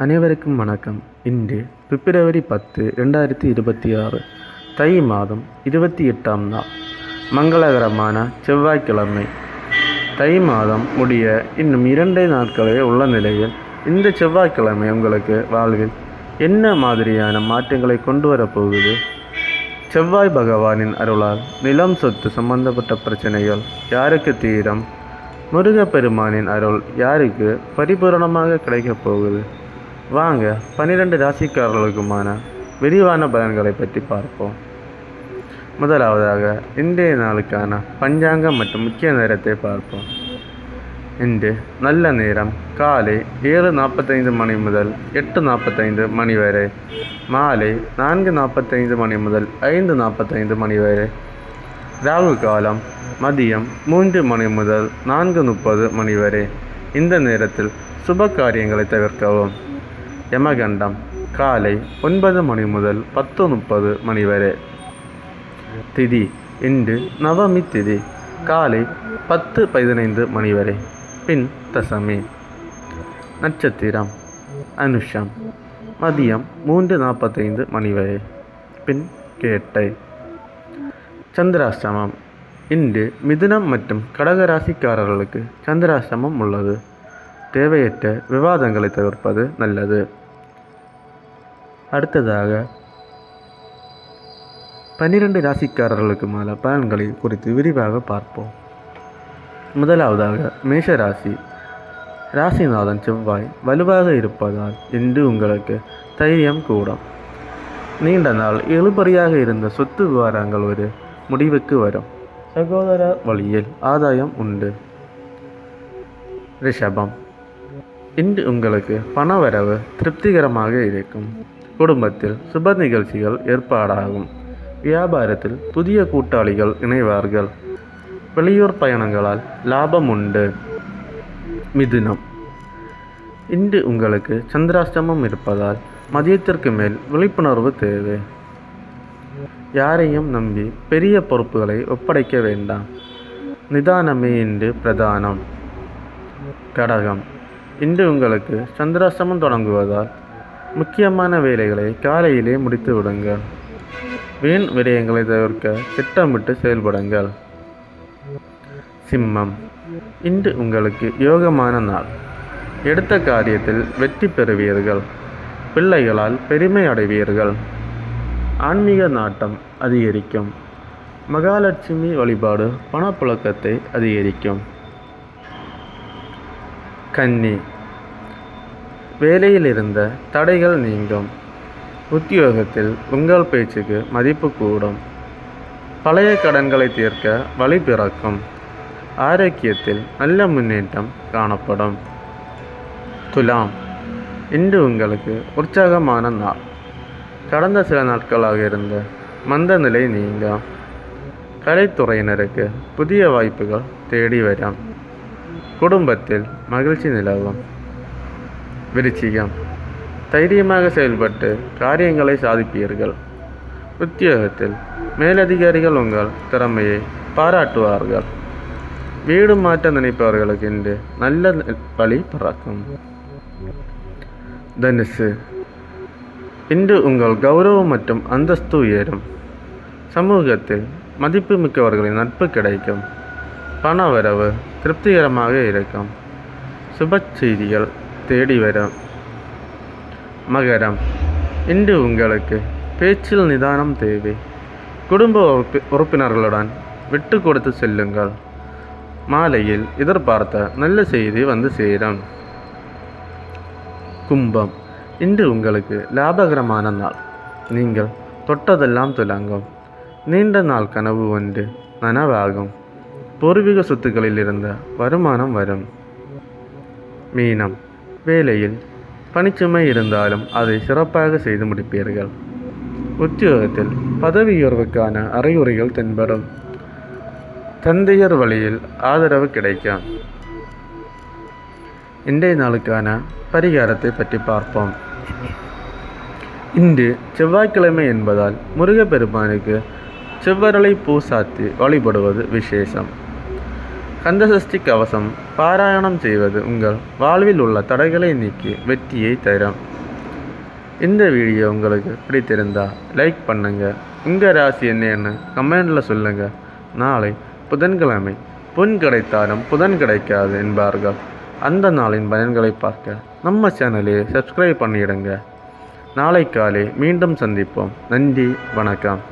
அனைவருக்கும் வணக்கம். இன்று பிப்ரவரி 10, 2026 தை மாதம் 28ஆம் நாள், மங்களகரமான செவ்வாய்க்கிழமை. தை மாதம் முடிய இன்னும் 2 நாட்களே உள்ள நிலையில் இந்த செவ்வாய்க்கிழமை உங்களுக்கு வாழ்வில் என்ன மாதிரியான மாற்றங்களை கொண்டு வரப்போகுது? செவ்வாய் பகவானின் அருளால் நிலம் சொத்து சம்பந்தப்பட்ட பிரச்சனைகள் யாருக்கு தீரும்? முருகப்பெருமானின் அருள் யாருக்கு பரிபூரணமாக கிடைக்கப் போகுது? வாங்க 12 ராசிக்காரர்களுக்குமான விரிவான பலன்களை பற்றி பார்ப்போம். முதலாவதாக இன்றைய நாளுக்கான பஞ்சாங்கம் மற்றும் முக்கிய நேரத்தை பார்ப்போம். இன்று நல்ல நேரம் காலை 7:45 மணி முதல் 8:45 மணி வரை, மாலை 4:45 மணி முதல் 5:45 மணி வரை. ராகு காலம் மதியம் 3 மணி முதல் 4:30 மணி வரை. இந்த நேரத்தில் சுப காரியங்களை தவிர்க்கவும். யமகண்டம் காலை 9 மணி முதல் 10:30 மணி வரை. திதி இன்று நவமி திதி காலை 10:15 மணி வரை, பின் தசமி. நட்சத்திரம் அனுஷம் மதியம் 3:45 மணி வரை, பின் கேட்டை. சந்திராஷ்டமம் இன்று மிதுனம் மற்றும் கடகராசிக்காரர்களுக்கு சந்திராஷ்டமம் உள்ளது. தேவையற்ற விவாதங்களை தவிர்ப்பது நல்லது. அடுத்ததாக 12 ராசிக்காரர்களுக்குமான பலன்களை குறித்து விரிவாக பார்ப்போம். முதலாவதாக மேஷராசி. ராசிநாதன் செவ்வாய் வலுவாக இருப்பதால் இன்று உங்களுக்கு தைரியம் கூடும். நீண்ட நாள் இழுபறியாக இருந்த சொத்து விவகாரங்கள் ஒரு முடிவுக்கு வரும். சகோதர வழியில் ஆதாயம் உண்டு. ரிஷபம் இன்று உங்களுக்கு பணவரவு திருப்திகரமாக இருக்கும். குடும்பத்தில் சுப நிகழ்ச்சிகள் ஏற்பாடாகும். வியாபாரத்தில் புதிய கூட்டாளிகள் இணைவார்கள். வெளியூர் பயணங்களால் லாபம் உண்டு. மிதுனம் இன்று உங்களுக்கு சந்திராஷ்டமம் இருப்பதால் மதியத்திற்கு மேல் விழிப்புணர்வு தேவை. யாரையும் நம்பி பெரிய பொறுப்புகளை ஒப்படைக்க வேண்டாம். நிதானமே இன்று பிரதானம். கடகம் இன்று உங்களுக்கு சந்திராஷ்டமம் தொடங்குவதால் முக்கியமான வேலைகளை காலையிலே முடித்து விடுங்கள். வீண் விடயங்களை தவிர்க்க திட்டமிட்டு செயல்படுங்கள். சிம்மம் இன்று உங்களுக்கு யோகமான நாள். எடுத்த காரியத்தில் வெற்றி பெறுவீர்கள். பிள்ளைகளால் பெருமை அடைவீர்கள். ஆன்மீக நாட்டம் அதிகரிக்கும். மகாலட்சுமி வழிபாடு பணப்புழக்கத்தை அதிகரிக்கும். கன்னி வேலையில் இருந்த தடைகள் நீங்கும். உத்தியோகத்தில் உங்கள் பேச்சுக்கு மதிப்பு கூடும். பழைய கடன்களை தீர்க்க வழி பிறக்கும். ஆரோக்கியத்தில் நல்ல முன்னேற்றம் காணப்படும். துலாம் இன்று உங்களுக்கு உற்சாகமான நாள். கடந்த சில நாட்களாக இருந்த மந்த நிலை நீங்கும். கலைத்துறையினருக்கு புதிய வாய்ப்புகள் தேடி வரும். குடும்பத்தில் மகிழ்ச்சி நிலவும். விருச்சிகம் தைரியமாக செயல்பட்டு காரியங்களை சாதிப்பீர்கள். உத்தியோகத்தில் மேலதிகாரிகள் உங்கள் திறமையை பாராட்டுவார்கள். வீடு மாற்ற நினைப்பவர்களுக்கு இன்று நல்ல வழி பிறக்கும். தனுசு இன்று உங்கள் கௌரவம் மற்றும் அந்தஸ்து உயரும். சமூகத்தில் மதிப்பு மிக்கவர்களின் நட்பு கிடைக்கும். பணவரவு திருப்திகரமாக இருக்கும். சுப செய்திகள் தேடி வரும். மகரம் இன்று உங்களுக்கு பேச்சில் நிதானம் தேவை. குடும்ப உறுப்பினர்களுடன் விட்டு கொடுத்து செல்லுங்கள். மாலையில் எதிர்பார்த்த நல்ல செய்தி வந்து சேரும். கும்பம் இன்று உங்களுக்கு லாபகரமான நாள். நீங்கள் தொட்டதெல்லாம் துலங்கும். நீண்ட நாள் கனவு ஒன்று நனவாகும். பூர்வீக சொத்துக்களில் இருந்த வருமானம் வரும். மீனம் வேலையில் பணிச்சுமை இருந்தாலும் அதை சிறப்பாக செய்து முடிப்பீர்கள். உத்தியோகத்தில் பதவி உயர்வுக்கான அறிகுறிகள் தென்படும். தந்தையர் வழியில் ஆதரவு கிடைக்கும். இன்றைய நாளுக்கான பரிகாரத்தை பற்றி பார்ப்போம். இன்று செவ்வாய்க்கிழமை என்பதால் முருகப்பெருமானுக்கு செவ்வரளை பூ சாத்தி வழிபடுவது விசேஷம். கந்தசஷ்டி கவசம் பாராயணம் செய்வது உங்கள் வாழ்வில் உள்ள தடைகளை நீக்கி வெற்றியை தரும். இந்த வீடியோ உங்களுக்கு பிடித்திருந்தா லைக் பண்ணுங்கள். உங்கள் ராசி என்னன்னு கமெண்டில் சொல்லுங்கள். நாளை புதன்கிழமை பொன் கிடைத்தாலும் புதன் கிடைக்காது என்பார்கள். அந்த நாளின் பயன்களை பார்க்க நம்ம சேனலை சப்ஸ்கிரைப் பண்ணிடுங்க. நாளை காலை மீண்டும் சந்திப்போம். நன்றி, வணக்கம்.